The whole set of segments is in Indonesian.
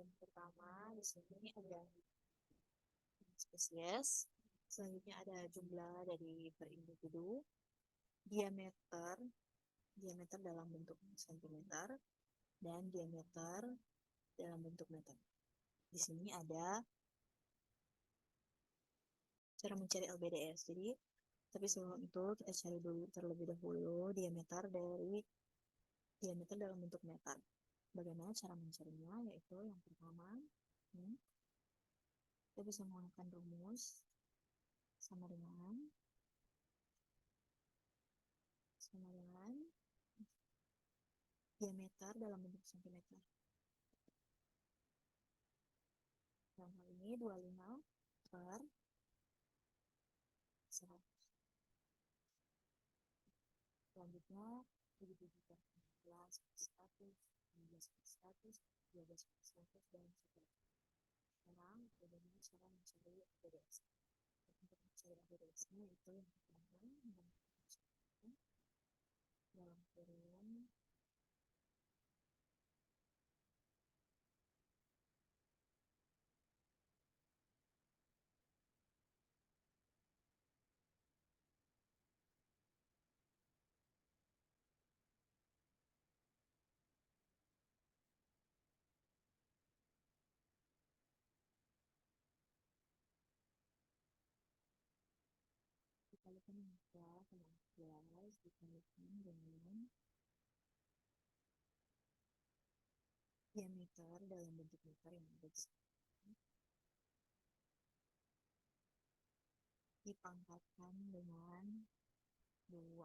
Yang pertama di sini ada spesies, selanjutnya ada jumlah dari per individu, diameter, diameter dalam bentuk sentimeter, dan diameter dalam bentuk meter. Di sini ada cara mencari LBDS. Jadi, tapi sebelum itu kita cari dulu terlebih dahulu diameter dalam bentuk meter. Bagaimana cara mencarinya? Yaitu yang pertama, kita bisa menggunakan rumus sama dengan diameter dalam bentuk sentimeter. Dalam hal ini 25 per 100. Selanjutnya 77 per 15 per 100, 15 per 100, 12 per 100, dan seterusnya. Sekarang bagaimana cara mencari ABDS? Untuk mencari ABDS-nya itu yang pertama dalam kurung dikalikan 14 dikalikan dengan diameter dalam bentuk meter yang ada di sini dipangkatkan dengan 2.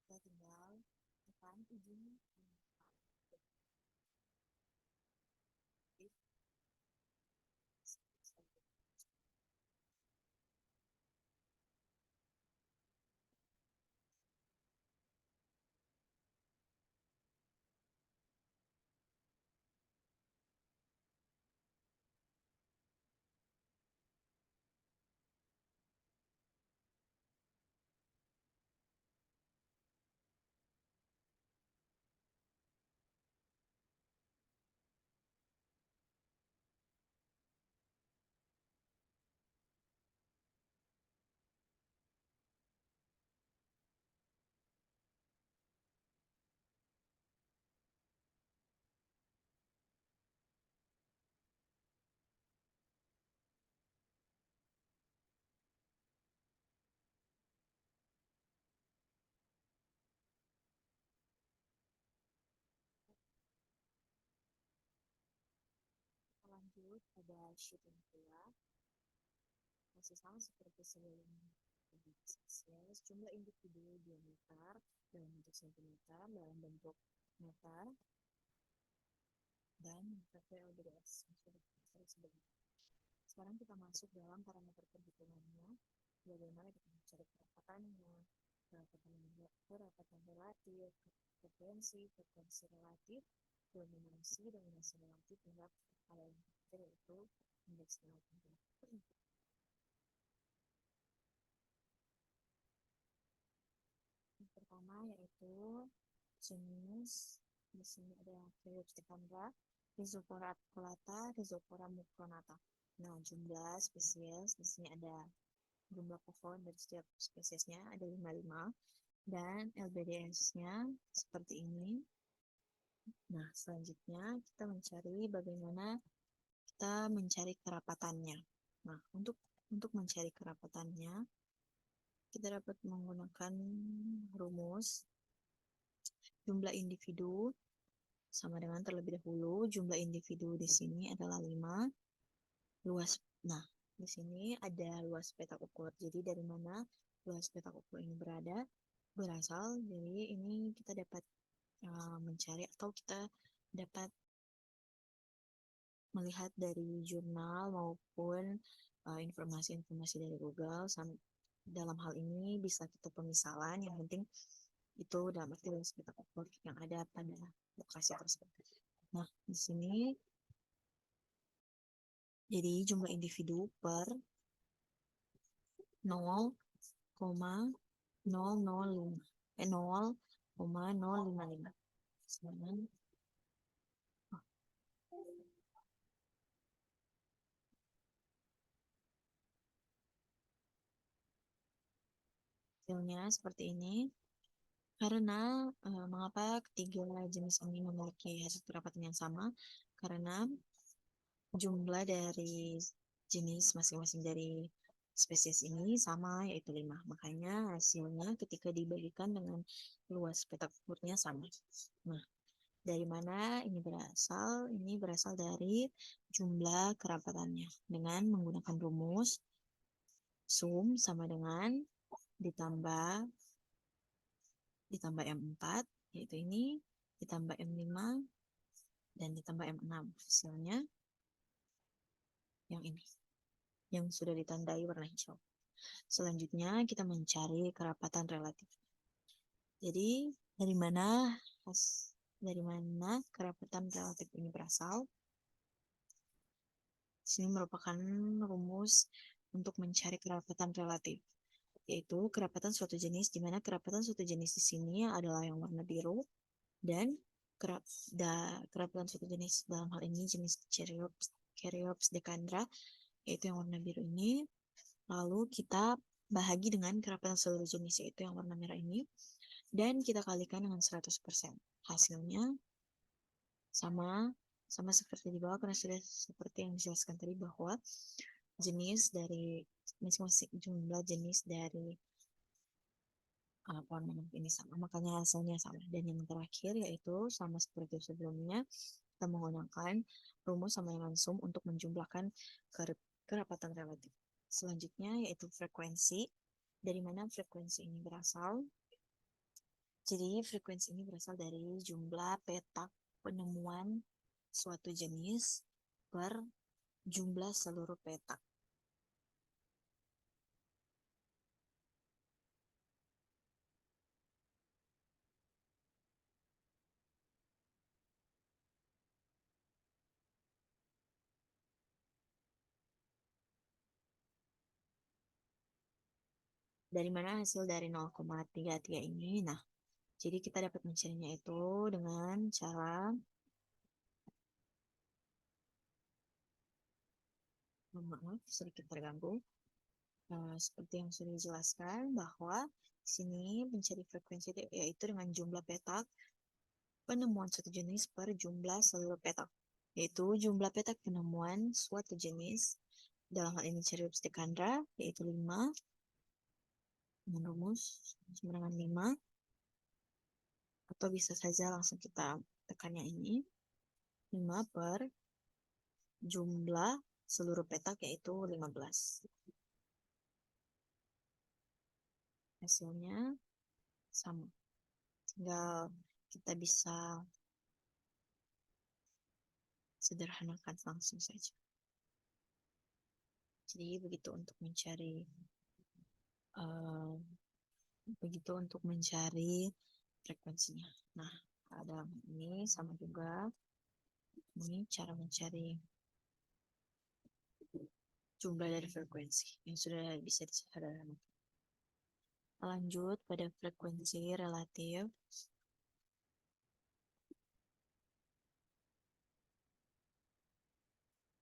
Kita tinggal tekan ujung lanjut pada sheet yang kedua. Masih sama seperti sebelumnya. Spesies, jumlah individu diameter dalam bentuk sentimeter, dalam bentuk meter, dan LBDS. Sekarang kita masuk dalam parameter perhitungannya. Bagaimana kita mencari kerapatannya, kerapatan relatif, frekuensi relatif, dominasi relatif, hingga hal yang terakhir yaitu indeks relatif. Yang pertama yaitu jenis, di sini ada Pleiostepandra, Rhizopora acuculata, Rhizopora mucronata. Nah, jumlah spesies di sini ada jumlah pohon dari setiap spesiesnya ada 55 dan LBDS-nya seperti ini. Nah, selanjutnya kita mencari bagaimana kita mencari kerapatannya. Nah, untuk mencari kerapatannya kita dapat menggunakan rumus jumlah individu sama dengan terlebih dahulu jumlah individu di sini adalah 5. Luas. Nah, di sini ada luas petak ukur. Jadi dari mana luas petak ukur ini berasal? Jadi ini kita dapat mencari atau kita dapat melihat dari jurnal maupun informasi-informasi dari Google. Dalam hal ini bisa kita pemisalan, yang penting itu dalam arti luas petak ukur yang ada pada lokasi tersebut. Nah, di sini jadi jumlah individu per 0,055. Dan, hasilnya seperti ini. Karena mengapa ketiga jenis ini memiliki hasil kerapatan yang sama? Karena jumlah dari jenis masing-masing dari spesies ini sama, yaitu 5. Makanya hasilnya ketika dibagikan dengan luas petak umpurnya sama. Nah, dari mana ini berasal? Ini berasal dari jumlah kerapatannya. Dengan menggunakan rumus sum sama dengan ditambah M4, yaitu ini, ditambah M5, dan ditambah M6. Hasilnya yang ini, yang sudah ditandai warna hijau. Selanjutnya kita mencari kerapatan relatif. Jadi dari mana kerapatan relatif ini berasal? Sini merupakan rumus untuk mencari kerapatan relatif, yaitu kerapatan suatu jenis, di mana kerapatan suatu jenis di sini adalah yang warna biru, dan kerapatan suatu jenis dalam hal ini jenis Caryopsis decandra, yaitu yang warna biru ini. Lalu kita bahagi dengan kerapatan seluruh jenis, yaitu yang warna merah ini, dan kita kalikan dengan 100%. Hasilnya sama seperti di bawah, karena sudah seperti yang dijelaskan tadi bahwa jenis dari masing-masing jumlah jenis dari pohon mangrove ini sama, makanya hasilnya sama. Dan yang terakhir yaitu sama seperti sebelumnya, kita menggunakan rumus sama dengan sum untuk menjumlahkan kerapatan relatif. Selanjutnya yaitu frekuensi. Dari mana frekuensi ini berasal? Jadi frekuensi ini berasal dari jumlah petak penemuan suatu jenis per jumlah seluruh petak. Dari mana hasil dari 0,33 ini? Nah, jadi kita dapat mencarinya itu dengan cara maaf, sedikit terganggu. Seperti yang sudah dijelaskan bahwa di sini mencari frekuensi yaitu dengan jumlah petak penemuan suatu jenis per jumlah seluruh petak, yaitu jumlah petak penemuan suatu jenis dalam hal ini Caryopsis decandra yaitu 5 dengan rumus sama dengan 5, atau bisa saja langsung kita tekannya ini 5 per jumlah seluruh petak yaitu 15. Hasilnya sama. Tinggal kita bisa sederhanakan langsung saja. Jadi uh, begitu untuk mencari frekuensinya. Nah, ada ini sama juga. Ini cara mencari jumlah dari frekuensi yang sudah bisa disederhanakan. Lanjut pada frekuensi relatif.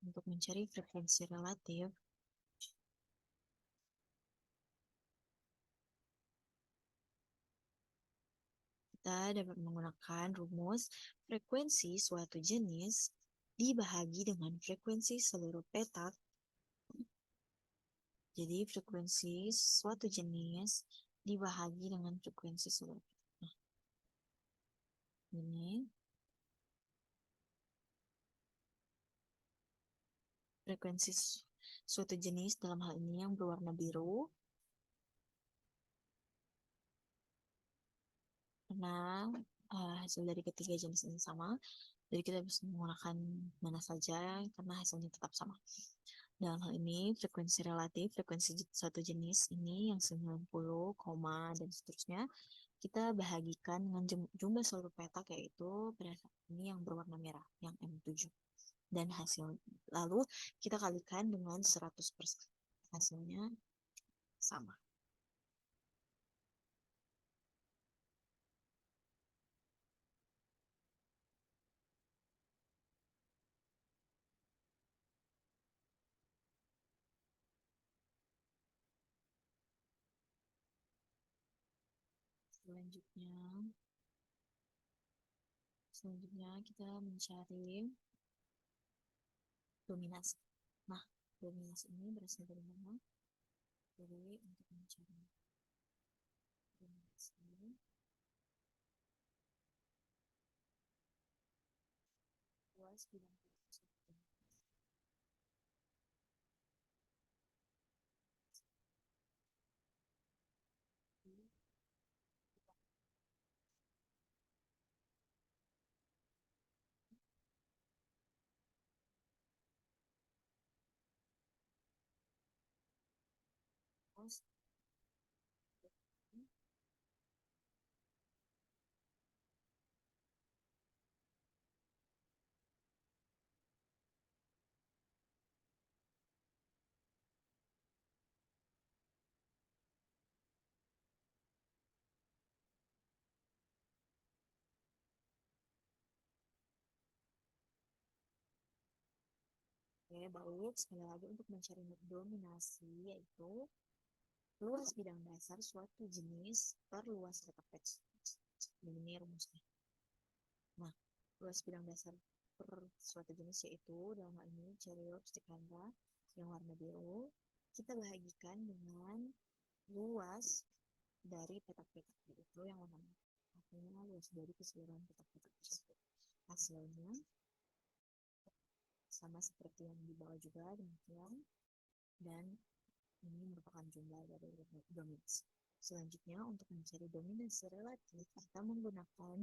Untuk mencari frekuensi relatif, kita dapat menggunakan rumus frekuensi suatu jenis dibahagi dengan frekuensi seluruh petak. Jadi frekuensi suatu jenis dibahagi dengan frekuensi seluruh petak. Nah, ini frekuensi suatu jenis dalam hal ini yang berwarna biru, karena hasil dari ketiga jenis ini sama, jadi kita bisa menggunakan mana saja karena hasilnya tetap sama. Dalam hal ini frekuensi relatif, frekuensi suatu jenis ini yang 90, dan seterusnya, kita bahagikan dengan jumlah seluruh petak, yaitu berdasarkan ini yang berwarna merah, yang M7. Dan hasil lalu kita kalikan dengan 100%. Hasilnya sama. Selanjutnya kita mencari dominasi. Nah, dominasi ini berasal dari mana? Jadi untuk mencari dominasi, luas bidang luas. Oke, baik. Sekali lagi untuk mencari dominasi yaitu luas bidang dasar suatu jenis per luas letak teks. Ini rumusnya. Nah, luas bidang dasar per suatu jenis yaitu dalam hal ini lipstick Canva yang warna biru kita bahagikan dengan luas dari petak-petak itu yang warna merah. Artinya luas dari keseluruhan petak-petak tersebut. Hasilnya sama seperti yang di bawah juga demikian, dan ini merupakan jumlah dari dominasi. Selanjutnya untuk mencari dominasi relatif kita menggunakan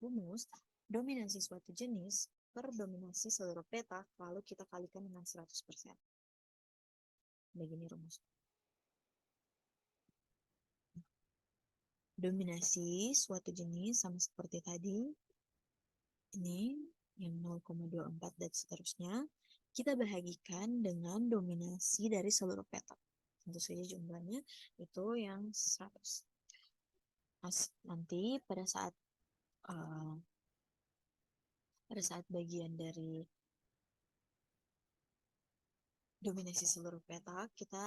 rumus dominasi suatu jenis per dominasi seluruh petak lalu kita kalikan dengan 100%. Begini rumus. Dominasi suatu jenis sama seperti tadi. Ini yang 0,24 dan seterusnya kita bahagikan dengan dominasi dari seluruh petak. Tentu saja jumlahnya itu yang 100. Nanti pada saat bagian dari dominasi seluruh petak kita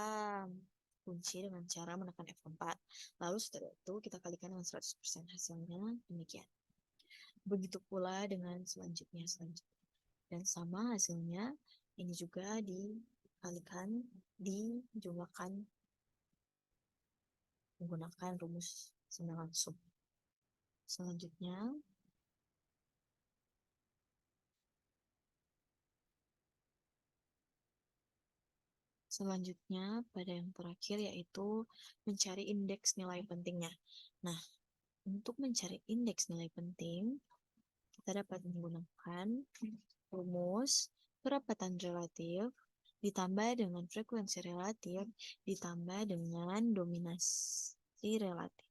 kunci dengan cara menekan F4. Lalu setelah itu kita kalikan dengan 100%. Hasilnya demikian. Begitu pula dengan selanjutnya. Dan sama hasilnya ini juga dikalikan, dijumlahkan menggunakan rumus sama langsung. Selanjutnya pada yang terakhir yaitu mencari indeks nilai pentingnya. Nah, untuk mencari indeks nilai penting, kita dapat menggunakan rumus perapatan relatif ditambah dengan frekuensi relatif ditambah dengan dominasi relatif.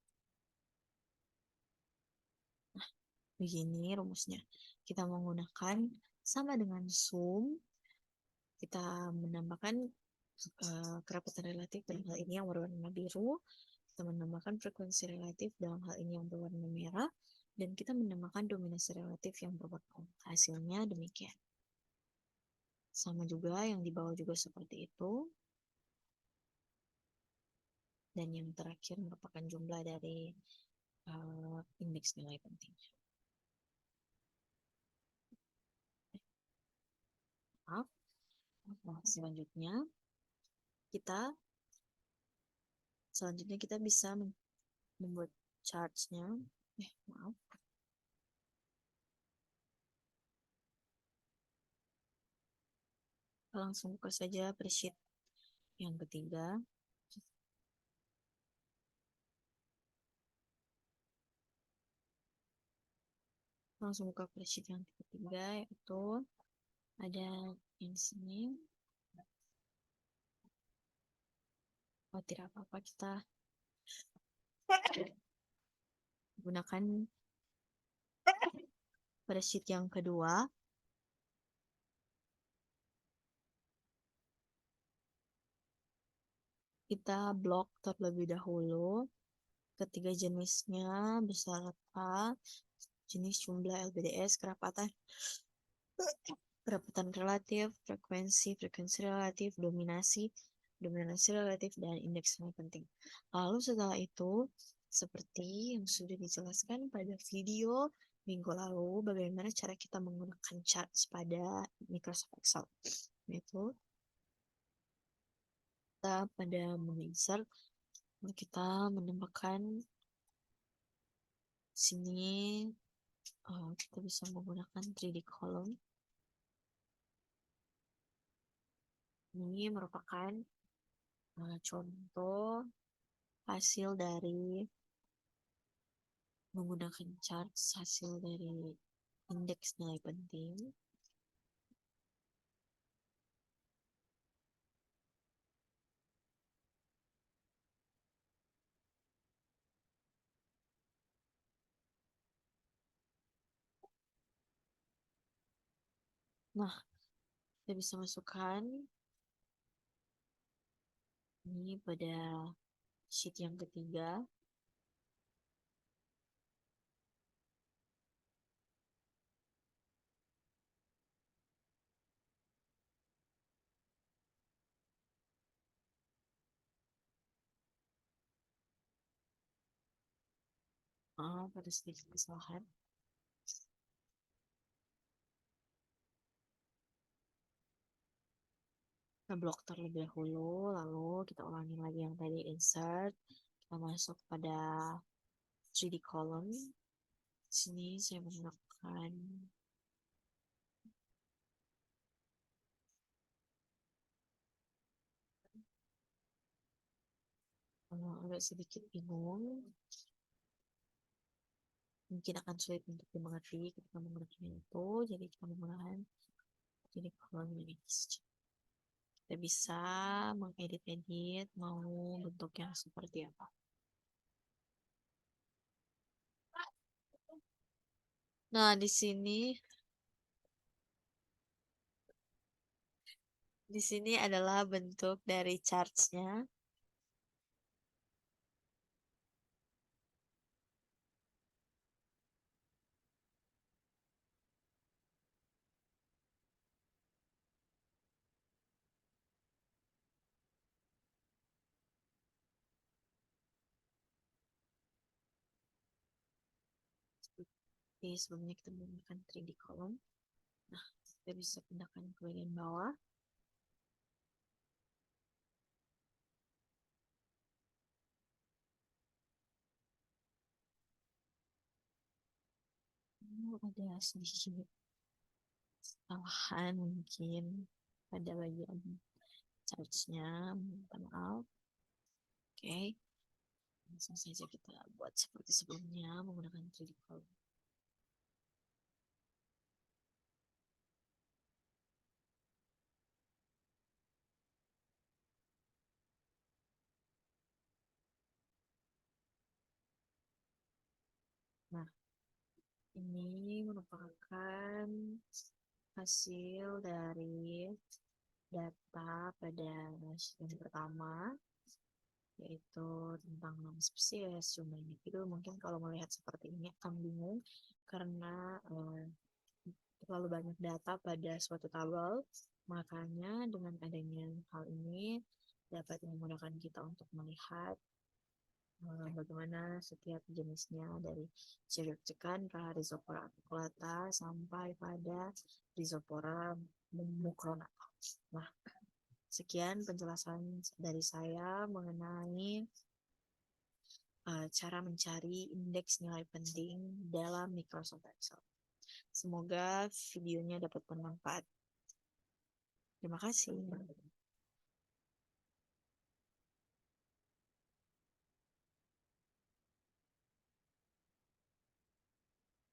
Nah, begini rumusnya. Kita menggunakan sama dengan sum, kita menambahkan kerapatan relatif dalam hal ini yang berwarna biru, kita menambahkan frekuensi relatif dalam hal ini yang berwarna merah, dan kita menambahkan dominasi relatif yang berwarna. Hasilnya demikian. Sama juga yang di bawah juga seperti itu. Dan yang terakhir merupakan jumlah dari indeks nilai pentingnya. Maaf. Nah, selanjutnya kita bisa membuat charts-nya. Maaf. Langsung buka saja spreadsheet yang ketiga. Langsung buka spreadsheet yang ketiga, yaitu ada yang di sini. Oh, tidak apa-apa, kita gunakan spreadsheet yang kedua. Kita blok terlebih dahulu ketiga jenisnya beserta jenis jumlah LBDS, kerapatan relatif, frekuensi relatif, dominasi relatif, dan indeks nilai penting. Lalu setelah itu Seperti yang sudah dijelaskan pada video minggu lalu, bagaimana cara kita menggunakan charts pada Microsoft Excel. Yaitu kita pada menu-insert, kita menambahkan sini kita bisa menggunakan 3D column. Ini merupakan contoh hasil dari menggunakan chart, hasil dari indeks nilai penting. Nah, kita bisa masukkan ini pada sheet yang ketiga. Pada sedikit kesalahan. Kita blok terlebih dahulu, lalu kita ulangi lagi yang tadi insert. Kita masuk pada 3D column. Sini saya menggunakan agak sedikit bingung. Mungkin akan sulit untuk dimengerti ketika menggunakan itu, jadi kita menggunakan 3D column ini. Kita bisa mengedit-edit mau bentuk yang seperti apa. Nah, di sini adalah bentuk dari charts-nya. Oke, sebelumnya kita menggunakan 3D column. Nah, kita bisa pindahkan ke bagian bawah. Ada sedikit kesalahan mungkin pada bagian charge-nya. Minta maaf. Oke, langsung saja kita buat seperti sebelumnya menggunakan 3D column. Nah, ini merupakan hasil dari data pada yang pertama, yaitu tentang nama spesies, jumlah individu. Mungkin kalau melihat seperti ini akan bingung karena terlalu banyak data pada suatu tabel. Makanya dengan adanya hal ini dapat memudahkan kita untuk melihat bagaimana setiap jenisnya dari Cercospora, Rhizopora articulata sampai pada Rhizopora mucronata. Nah, sekian penjelasan dari saya mengenai cara mencari indeks nilai penting dalam Microsoft Excel. Semoga videonya dapat bermanfaat. Terima kasih.